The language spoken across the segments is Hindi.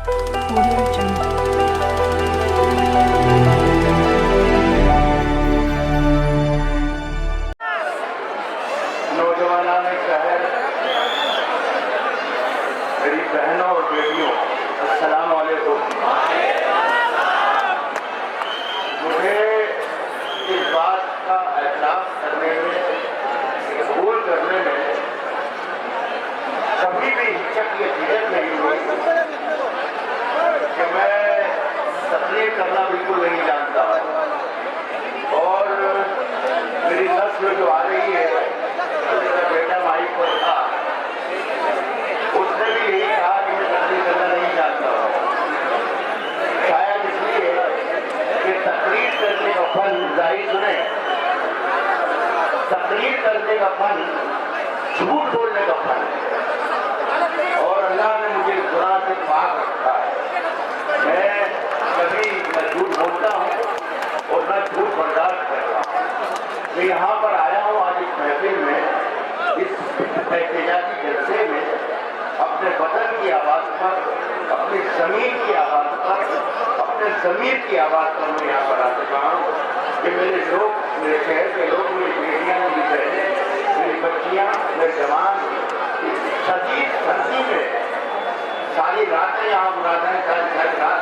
Audio Jungle. नौजवानों ने शहर, मेरी बहनों और बेटियों, अस्सलाम वालेकुम। मुझे इस बात का एहसास करने में, कबूल करने में कभी भी हिचक या झिझक नहीं हुई कि मैं तकलीफ करना बिल्कुल नहीं जानता। और मेरी नस्ल जो आ रही है, मेरा बेटा माइक पर था, उसने भी यही कहा कि मैं तकलीफ करना नहीं जानता। शायद इसलिए कि तकलीफ करने का फल, जाहिर सुने, तकलीफ करने का फल झूठ बोलने का फल है। और अल्लाह ने मुझे इस गुनाह से पाक रखा है। मैं कभी न झूठ बोलता हूँ और न झूठ बर्दाश्त करता हूँ। मैं यहाँ पर आया हूँ आज इस महफिल में, इस एहतजाजी जलसे में, अपने वतन की आवाज़ पर, अपनी ज़मीन की आवाज़ पर, अपने ज़मीर की आवाज़ पर मैं यहाँ पर आ चुका हूँ कि मेरे लोग, मेरे शहर के लोग, मेरी बेटियाँ, मेरी बहनें, मेरी बच्चियाँ, मेरे जवान इस शदीद सर्दी में सारी रातें यहाँ बुलाते हैं, सारी रात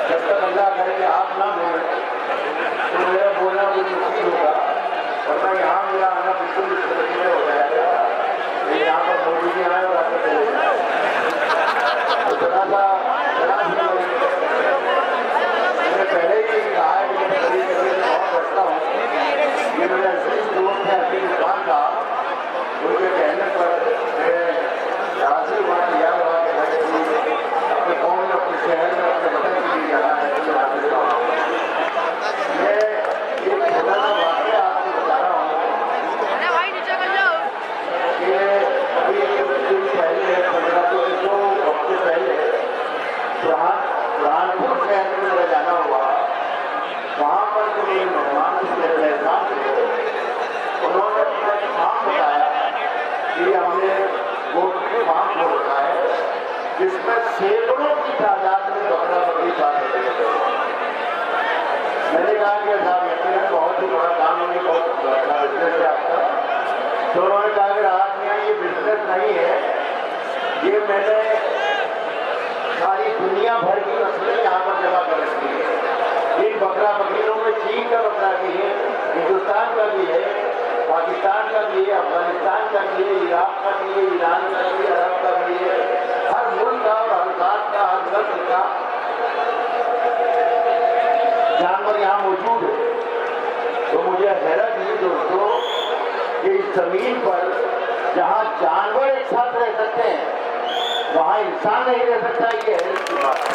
जब तक अल्लाह करे कि आप ना बोलें तो मेरा बोलना कोई मुश्किल होगा। वरना यहाँ मेरा आना बिल्कुल इस तरीके में हो जाएगा। यहाँ पर मोदी जी आए और आपको चले तो मैंने पहले ही कहा है कि मैं कभी कभी बहुत बचता हूँ। ये मेरा दोस्त है अभी दुकान का, उनके कहने पर हासिल हुआ किया हुआ कि अपने गाँव में, अपने शहर में, अपने वतन के लिए जाना है। मैं एक छोटा सा वाक़या आपको बता रहा हूँ कि अभी कुछ दिन पहले, 15 हफ्ते पहले बुरहानपुर शहर में मेरा जाना हुआ। वहाँ पर जो मेरे मेहमान मेरे मेहमान थे, उन्होंने अपना एक फार्म बताया कि हमने गोट फार्म खोल रखा है जिसमें सैकड़ों की तादाद में बकरा बकरी पाल रहे थे। मैंने कहा कि साहब यकीनन बहुत ही बड़ा काम है, बहुत बड़ा बिजनेस है आपका। तो उन्होंने कहा कि रात में ये बिजनेस नहीं है, ये मैंने सारी दुनिया भर की नस्लें यहाँ पर जमा कर रखी है। इन बकरा बकरियों में चीन का बकरा भी है, हिंदुस्तान का भी है, पाकिस्तान का भी है, अफगानिस्तान का भी है, इराक का भी है, ईरान का भी है, अरब का भी है। हर मुल्क का और हर जात का, हर नस्ल का जानवर यहाँ मौजूद है। तो मुझे हैरत हुई दोस्तों कि इस जमीन पर जहाँ जानवर एक साथ रह सकते हैं, वहाँ इंसान नहीं रह सकता। ये हैरत की बात है।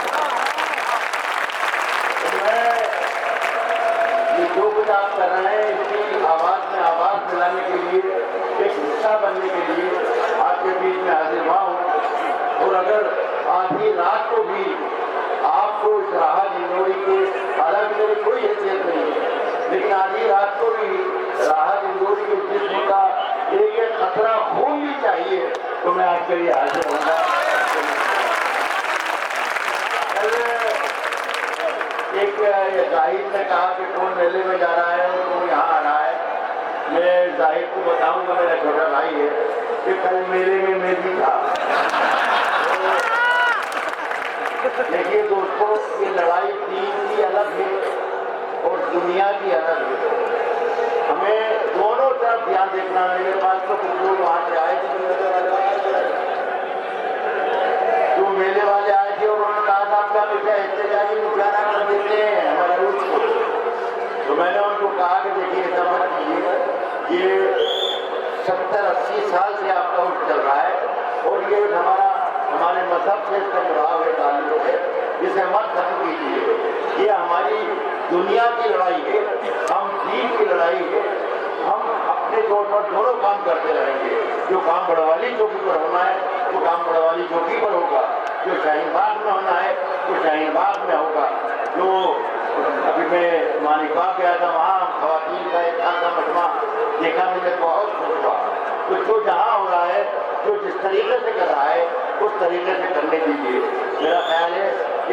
तो मैं ये जो कुछ आप कर रहे हैं, इसकी आवाज़ में आवाज़ मिलाने के लिए, एक हिस्सा बनने के लिए आपके बीच में हाजिर हुआ हूँ। और अगर आधी रात को भी आपको इस राहत इंदौरी के, हालांकि मेरी कोई हैसियत नहीं है, लेकिन आधी रात को भी राहत इंदौरी के जिस्म का एक एक खतरा खून भी चाहिए तो मैं आपके लिए हाजिर होऊंगा। एक जाहिद ने कहा कि कौन मेले में जा रहा है और कौन यहाँ आ रहा है। मैं जाहिद को बताऊंगा, मेरा छोटा भाई है, कि कल मेले में मैं भी था। देखिए दोस्तों, ये लड़ाई दीन की अलग है और दुनिया की अलग है। हमें दोनों तरफ ध्यान देखना है। मेरे पास तो कुछ लोग वहाँ से आए थे, जो मेले वाले आए थे, और उन्होंने कहा था आपका बेटा एहतजाजी मुजाहरा कर देते हैं हमारे रूस को। तो मैंने उनको कहा कि देखिए ऐसा मत कीजिए, ये 70-80 साल से आपका उठ चल रहा है और ये हमारे मजहब से इसका जुड़ाव है, ताल्लुक है, इसे मत खत्म कीजिए। ये हमारी दुनिया की लड़ाई है, हम दीन की लड़ाई है। हम अपने तौर पर दोनों काम करते रहेंगे। जो काम बड़वाली चौकी पर होना है वो काम बड़वाली चौकी पर होगा, जो शाहीन बाग में होना है वो शाहीन बाग में होगा। जो अभी मैं मानिकबाग गया था, वहाँ खवातीन का एक खासा मजमा देखा, मुझे बहुत खुश हुआ। तो जो जहाँ हो रहा है, जो जिस तरीके से कर रहा है उस तरीके से करने दीजिए।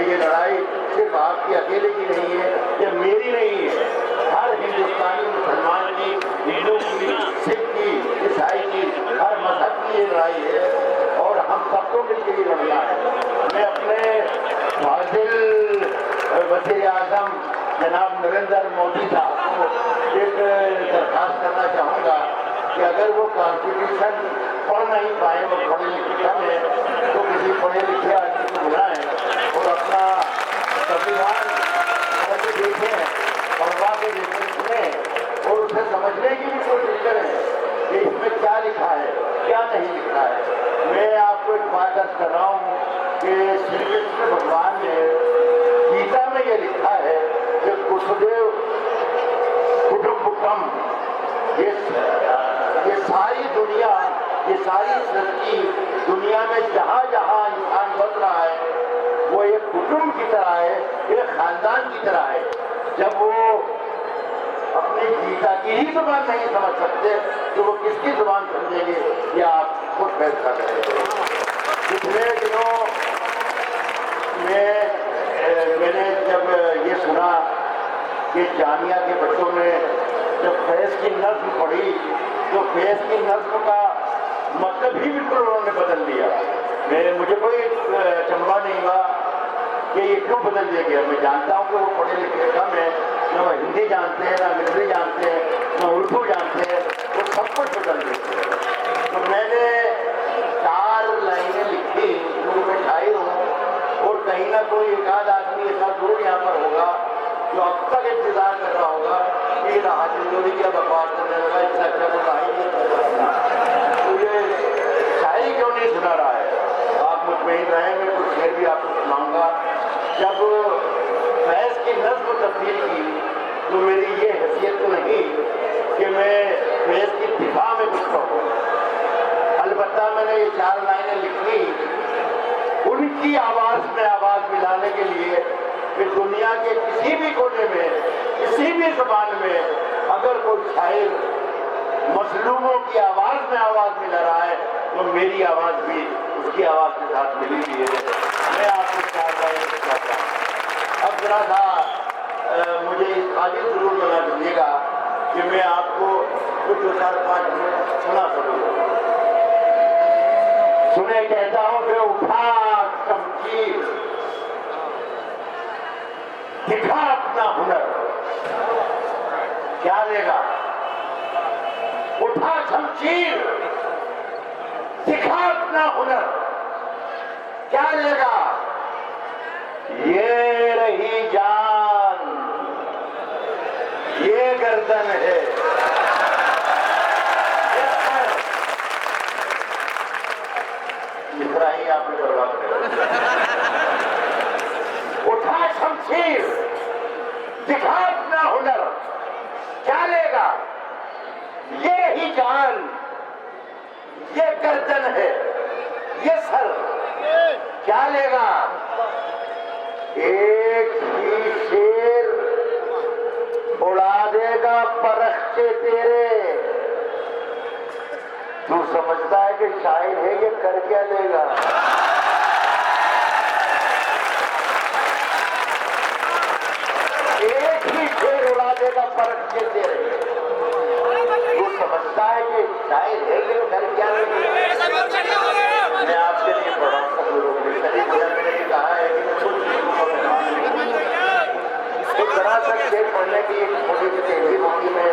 ये लड़ाई सिर्फ आपकी अकेले की नहीं है, ये मेरी नहीं है, हर हिंदुस्तानी मुसलमान की, हिंदू की, सिख की, ईसाई की, हर मजहब की ये लड़ाई है और हम सबको मिलकर ये लड़ना है। मैं अपने फाजिल वज़ीर आज़म जनाब नरेंद्र मोदी साहब को एक दरखास्त करना चाहूँगा कि अगर वो कॉन्स्टिट्यूशन पढ़ नहीं पाए, वो पढ़े लिखे कम है, तो किसी पढ़े लिखे आदमी को बुलाएं और अपना संविधान करके देखें, पढ़वा के देखें, सुने और उसे समझने की भी कोशिश करें कि इसमें क्या लिखा है, क्या नहीं लिखा है। मैं आपको एक बात अर्ज कर रहा हूँ कि श्री कृष्ण भगवान ने गीता में ये लिखा है कि वसुदेव कुटुंबकम, ये सारी दुनिया, ये सारी सृष्टि, दुनिया में जहाँ जहाँ इंसान बस रहा है वो एक कुटुंब की तरह है, एक खानदान की तरह है। जब वो अपनी गीता की ही जुबान नहीं समझ सकते तो वो किसकी जुबान समझेंगे, ये आप खुद फैसला करेंगे। पिछले दिनों मैंने जब ये सुना कि जामिया के बच्चों ने जब फैज़ की नज़्म पढ़ी तो फैज़ की नज़्म का मतलब ही बिल्कुल उन्होंने बदल दिया। मुझे कोई चंबा नहीं हुआ कि ये क्यों बदल दिया गया। मैं जानता हूँ कि वो पढ़े लिखे कम है, न वो हिंदी जानते हैं, ना अंग्रेजी जानते हैं, न उर्दू जानते हैं, वो सब कुछ बदल देते हैं। तो मैंने 4 लाइनें लिखी, शुरू में शायर हूँ और कहीं ना कोई एक आध आदमी ऐसा जरूर यहाँ पर होगा जो अब तक इंतजार कर रहा होगा कि राहत जोड़ी की बकवास करने लगा, इतना अच्छा को राही नहीं कर सकता, तो ये शायरी क्यों नहीं सुना रहा है। आप मुतमईन रहे, मैं कुछ शेर भी आपको सुनाऊंगा। जब फैज़ की नज़्म तब्दील की तो मेरी ये हैसियत तो नहीं कि मैं फैज़ की दिफा में कुछ कहूँ, अलबत्ता मैंने ये 4 लाइनें लिखी उनकी आवाज़ में आवाज़ मिलाने के लिए कि दुनिया के किसी भी कोने में, किसी भी ज़बान में अगर कोई शायर मजलूमों की आवाज़ में आवाज़ मिला रहा है तो मेरी आवाज़ भी उसकी आवाज़ के साथ मिली हुई है। मैं आपको 4 लाइनें बताता हूँ। अब जरा सा मुझे इस काबिल जरूर बना दीजिएगा कि मैं आपको कुछ 4-5 मिनट सुना सकूँ। सुने कहता हूँ कि उठा शमशीर, दिखा अपना हुनर, क्या लेगा। उठा शमशीर, दिखा अपना हुनर, क्या लेगा। ये रही जान, ये गर्दन है, इतना ही आपने बर्बाद कर। उठा शमशीर, दिखा अपना हुनर, क्या लेगा। ये ही जान, ये गर्दन है, ये सर, क्या लेगा। एक ही शेर उड़ा देगा परख्ते तेरे। तू समझता है कि शायर है, ये कर क्या लेगा। एक ही शेर उड़ा देगा परख्ते तेरे। तू समझता है कि शायर है, ये कर क्या लेगा। मैं आपके लिए पढ़ा मैंने कहा है कि कुछ एक तरह से शेर पढ़ने की एक छोटी सी तहजीब होगी। में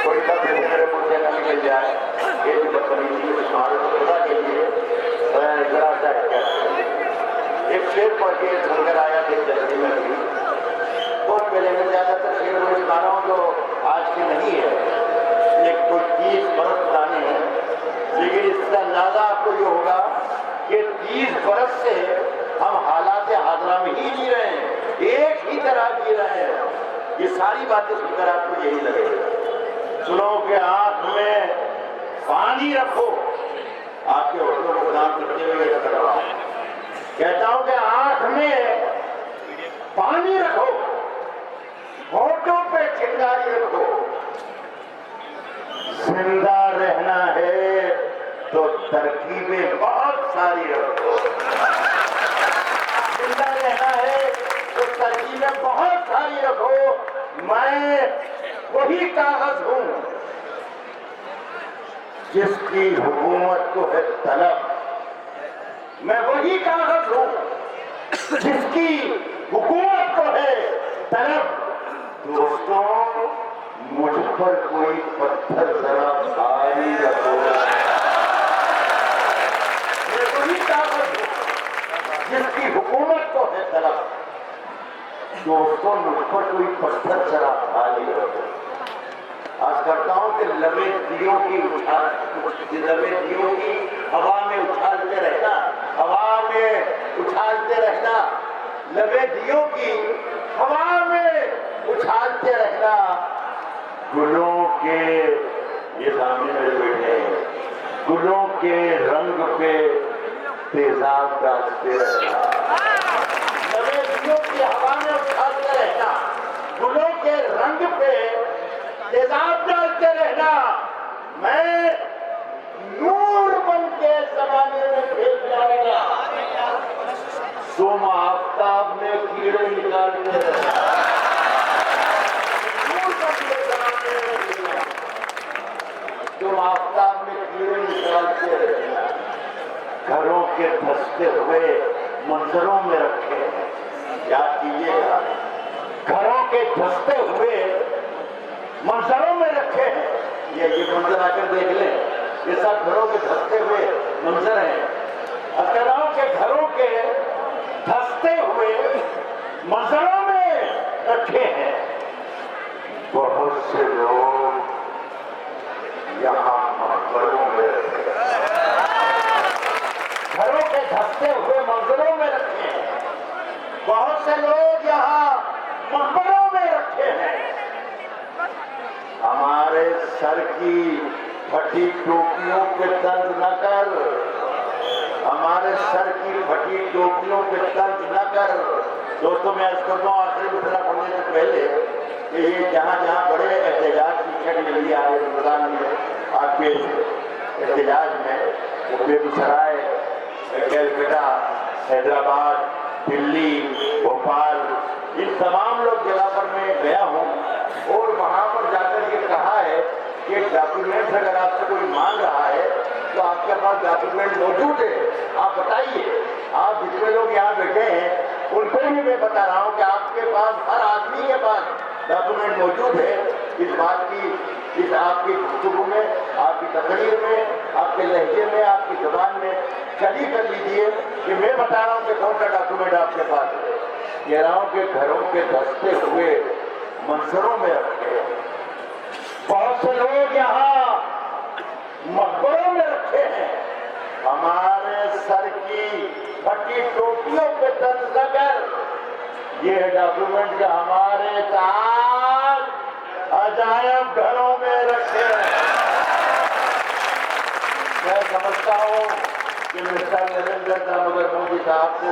कोई सा मेरे मुझे न निकल जाए, ये भी बदतमीजी खुदा के लिए जरा सा एक शेर पढ़ के सुनकर आया थे जल्दी में भी। बहुत पहले मैं ज़्यादातर शेर वो सुना रहा हूँ जो आज की नहीं है, एक कोई 30 बरस पुराने हैं, लेकिन इसका अंदाजा आपको ये होगा कि 30 बरस से हम हालात हाजरा में ही जी रहे हैं, एक ही तरह जी रहे हैं। ये सारी बातें सुनकर आपको यही लगेगा। सुनो कि आंख में पानी रखो, आपके होठों को काम करते हुए कहता हूं कि आंख में पानी रखो, होठों पे चिंगारी रखो। जिंदा रहना है तो तरकीबें बहुत सारी रखो। जिंदा रहना है वही कागज हूं जिसकी हुकूमत को है तलब। मैं वही कागज हूं जिसकी हुकूमत को है तलब। दोस्तों, मुझ पर कोई पत्थर जरा भारी रखो। मैं वही कागज हूं जिसकी हुकूमत को है तलब। दोस्तों, मुझ पर कोई पत्थर जरा भारी रखो। आज करता हूं कि लबे दियों की हवा में उछालते रहना, हवा में उछालते रहना, लबे दियों की हवा में उछालते रहना। गुलों के, ये सामने मेरे बैठे हैं, गुलों के रंग पे तेजाब डालते रहना। लबे दियों की हवा में उछालते रहना, गुलों के रंग पे तेजाब डालते रहना। मैं नूर बन के जमाने में भेज जाऊंगा, तुम आफताब में कीड़े निकालते रहना। नूर बन के जमाने में भेज जाऊंगा, तुम आफताब में कीड़े निकालते रहना। घरों के धंसते हुए मंजरों में रखे, याद कीजिएगा, घरों के धंसते हुए मंजरों में रखे हैं। ये मंजर आकर देख लें, ये सब घरों के धंसते हुए मंजर हैं। अकराओं के घरों के धंसते हुए मंजरों में रखे हैं। बहुत से लोग यहाँ मकबरों में रखे हैं, घरों के धंसते हुए मंजरों में रखे हैं। बहुत से लोग यहाँ मकबरों में रखे हैं। हमारे सर की फटी टोपियों पे तंज न कर, हमारे सर की फटी टोपियों पे तंज न कर। दोस्तों, मैं आज करता हूँ आखिरी दूसरा पढ़ने से पहले कि ये जहाँ जहाँ बड़े एहतजाज की शक्ल मिली आए रमजान में, आपके एहतजाज में, वो बेगूसराय, कैलकाटा, हैदराबाद, दिल्ली, भोपाल, इन तमाम लोग जगह पर मैं गया हूँ और वहां पर जाकर के कहा है कि डॉक्यूमेंट अगर आपसे कोई मांग रहा है तो आपके पास डॉक्यूमेंट मौजूद है, आप बताइए। आप जितने लोग यहाँ बैठे हैं उनको भी मैं बता रहा हूँ कि आपके पास, हर आदमी के पास डॉक्यूमेंट मौजूद है। इस बात की, इस आपकी गुफ्तगू में, आपकी तकरीर में, आपके लहजे में, आपकी जुबान में चली कर लीजिए कि मैं बता रहा हूँ कि कौन सा डॉक्यूमेंट आपके पास है। कह रहा हूँ कि घरों के धंसते हुए मंजरों में रखे, बहुत से लोग यहाँ मकबरों में रखे हैं। हमारे सर की फटी टोपियों पे तंज न कर। ये डॉक्यूमेंट जो हमारे ताज अजायब घरों में रखे हैं। मैं समझता हूँ कि मिस्टर नरेंद्र दामोदर मोदी साहब को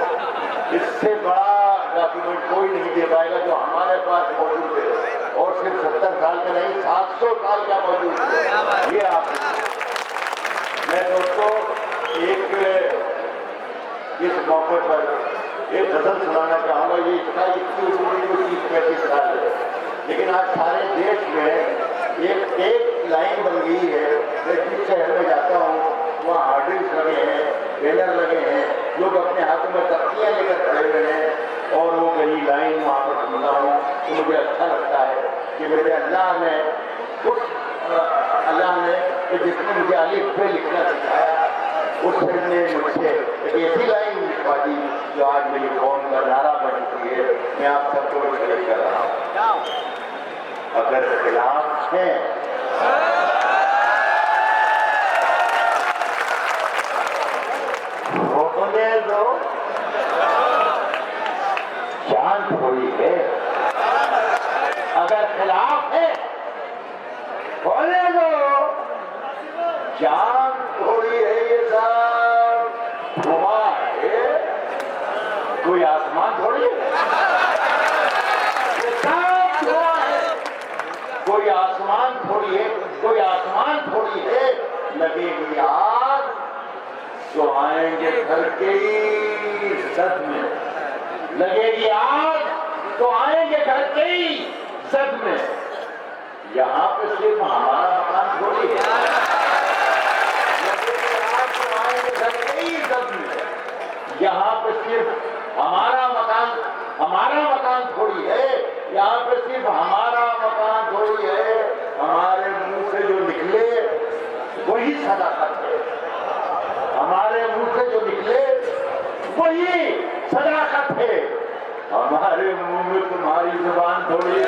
इससे बड़ा डॉक्यूमेंट कोई नहीं दे पाएगा जो हमारे पास मौजूद है, और सिर्फ 70 साल का नहीं, 700 साल का मौजूद है। ये आप, मैं दोस्तों इस मौके पर एक गजल सुनाना चाहूँगा। ये इसका 21-35 साल है, लेकिन आज सारे देश में एक लाइन बन गई है। मैं जिस शहर में जाता हूँ वहाँ हार्डिंग्स लगे हैं, बैनर लगे हैं, लोग अपने हाथों में तख्तियाँ लेकर खड़े हुए हैं और वो गई लाइन वहाँ पर सुनता हूँ तो मुझे अच्छा लगता है कि मेरे अल्लाह ने कि जिसने मुझे अलिफ पे लिखना सिखाया, उसने मुझसे एक ऐसी लाइन लिखवा दी जो आज मेरी कौम का नारा बन चुकी है। मैं आप सबको शरीक कर रहा हूँ। अगर खिलाफ है होने दो, जान थोड़ी है। अगर खिलाफ है होने दो, जान थोड़ी है। ये सब धुआं है, कोई आसमान थोड़ी है। ये सब धुआं है, कोई आसमान थोड़ी है, कोई आसमान थोड़ी है। लगेगी आग तो आएंगे घर के ही सद में, लगेगी आग तो आएंगे घर के ही सद में। यहाँ पे सिर्फ हमारा मकान थोड़ी है, यहाँ पे सिर्फ हमारा मकान थोड़ी है, यहाँ पे सिर्फ हमारा मकान थोड़ी है। हमारे मुंह से जो निकले वही सदाकत है, हमारे मुंह से जो निकले वही सदाकत है। हमारे मुंह में तुम्हारी जुबान थोड़ी है,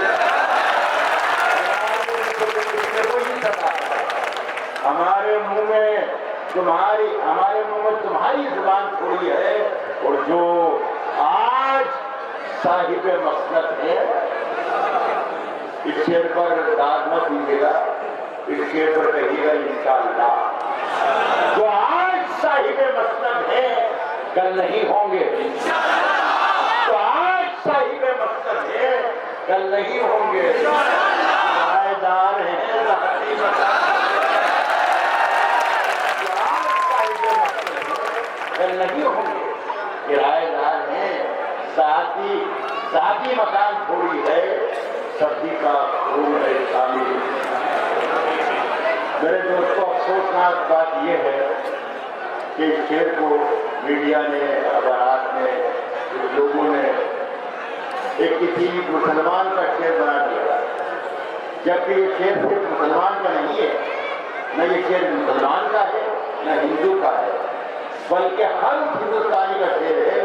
वही सदाकत है। हमारे मुंह में तुम्हारी जुबान थोड़ी है। और जो आज साहिब मसनद है, इस शेर पर दाद मत दीजिएगा, इस शेर पर कहिएगा इंशाअल्लाह। जो आज साहिब मसनद है कल नहीं होंगे, तो आज साहिब मसनद है कल नहीं होंगे। किराएदार हैं ज़ाती मकान, कल नहीं होंगे, किराएदार हैं। साथी मकान थोड़ी है, सब्जी का खून है शामिल। मेरे दोस्तों, अफसोसनाक बात यह है कि इस शेर को मीडिया ने, अखबारात में, लोगों ने एक किसी मुसलमान का शेर बना दिया, जबकि ये शेर सिर्फ मुसलमान का नहीं है, न ये शेर मुसलमान का है न हिंदू का है, बल्कि हर हिंदुस्तानी का शेर है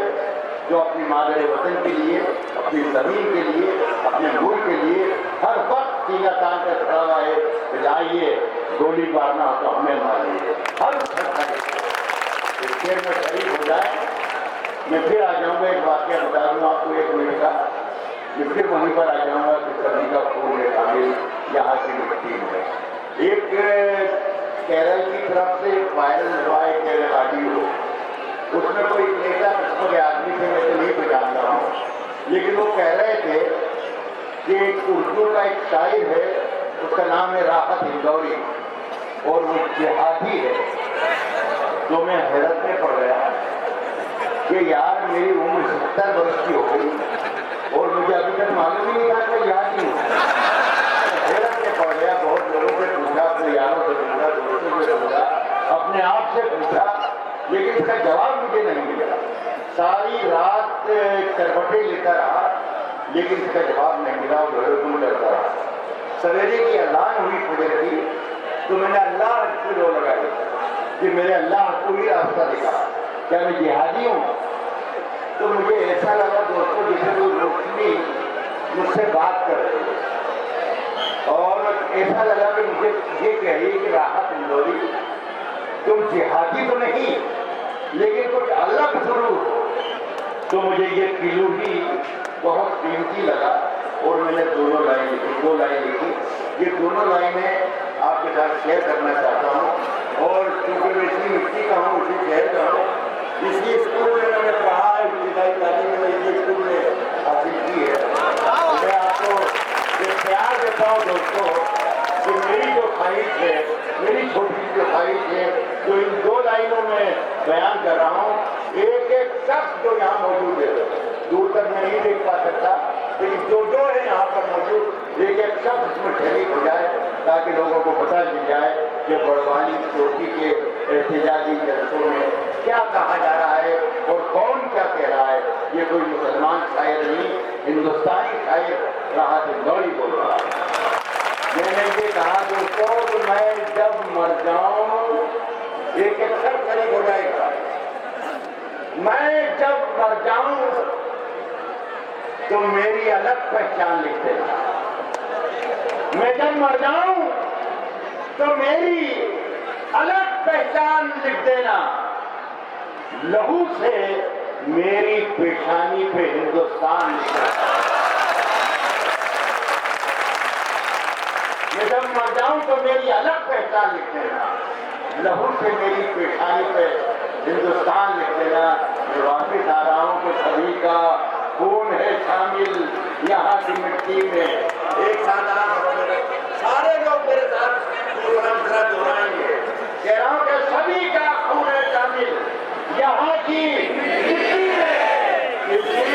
जो अपनी मादरे वतन के लिए, अपनी जमीन के लिए, अपने मुल्क के लिए हर वक्त सीना तान कर खड़ा हुआ है। जाइए, गोली मारना हो तो हमें मारिए, हर इस शेर में शरीक हो जाए। मैं फिर आ जाऊंगा, एक वाक्य बता दूँ आपको 1 मिनट का। मैं फिर वहीं पर आ जाऊंगा कि सभी का खून है शामिल यहाँ की मिट्टी में। एक केरल की तरफ से वायरल हुआ है केरल ऑडियो, उसमें कोई नेता किस्म के आदमी थे, मैं तो नहीं पहचानता हूँ, लेकिन वो कह रहे थे कि उर्दू का एक शायर है, उसका नाम है राहत इंदौरी, और वो जिहादी है। तो मैं हैरत में पड़ गया कि यार मेरी उम्र 70 वर्ष की हो गई और मुझे अभी तक मालूम ही नहीं था कि जिहादी हूँ। हैरत में पड़ गया, बहुत लोगों से पूछा, अपने यारों से पूछा, दोस्तों से पूछा, अपने आप से पूछा, लेकिन इसका जवाब मुझे नहीं मिला। सारी रात करवटें लेता रहा, लेकिन इसका जवाब नहीं मिला, और गुम करता रहा। सवेरे की अज़ान हुई फजर की, तो मैंने अल्लाह की रो लगाई कि मेरे अल्लाह को ही रास्ता दिखा, क्या मैं जिहादी हूँ? तो मुझे ऐसा लगा दोस्तों जैसे कोई रोशनी मुझसे बात कर रही है, और ऐसा लगा कि मुझे ये कहिए कि राहत इंदौरी, तुम जिहादी तो नहीं, लेकिन कुछ अलग जरूर। तो मुझे ये किलो ही बहुत कीमती लगा, और मैंने 2 लाइन लिखी। ये दोनों लाइनें आपके साथ शेयर करना चाहता हूँ। और क्योंकि मैं इसी मिट्टी का हूँ, उसी शहर का हूँ, इसी स्कूल में मैंने पढ़ा, इब्तिदाई तालीम में इसी स्कूल में हासिल की है। मैं आपको ये प्यार देता हूँ दोस्तों कि मेरी जो ख्वाहिश है, मेरी छोटी जो ख्वाहिश है, जो इन 2 लाइनों में बयान कर रहा हूँ, एक एक शख्स जो यहाँ मौजूद है, दूर तक मैं नहीं देख पा सकता, लेकिन जो है यहाँ पर मौजूद, एक एक शख्स इसमें शरीक हो जाए, ताकि लोगों को पता चल जाए कि बड़वानी चौकी के एहतजाजी जलसों में क्या कहा जा रहा है और कौन क्या कह रहा है। ये कोई मुसलमान शायर नहीं, हिंदुस्तानी शायर राहत इंदौरी बोल रहा है। मैंने ये कहा दोस्तों कि मैं जब मर जाऊं, एक एक शख्स शरीक हो जाएगा, मैं जब मर जाऊं तो मेरी अलग पहचान लिख देना। मैं जब मर जाऊं तो मेरी अलग पहचान लिख देना। लहू से मेरी पेशानी पे हिंदुस्तान लिखा। मैं जब मर जाऊं तो मेरी अलग पहचान लिख देना। लहू से मेरी पेशानी पे हिंदुस्तान लिख देना। मैं वापिस आ रहा हूं कि सभी का खून है शामिल यहाँ की मिट्टी में। एक साथ सारे लोग मेरे साथ दोहराएंगे। कह रहा हूं कि सभी का खून है शामिल यहाँ की मिट्टी में।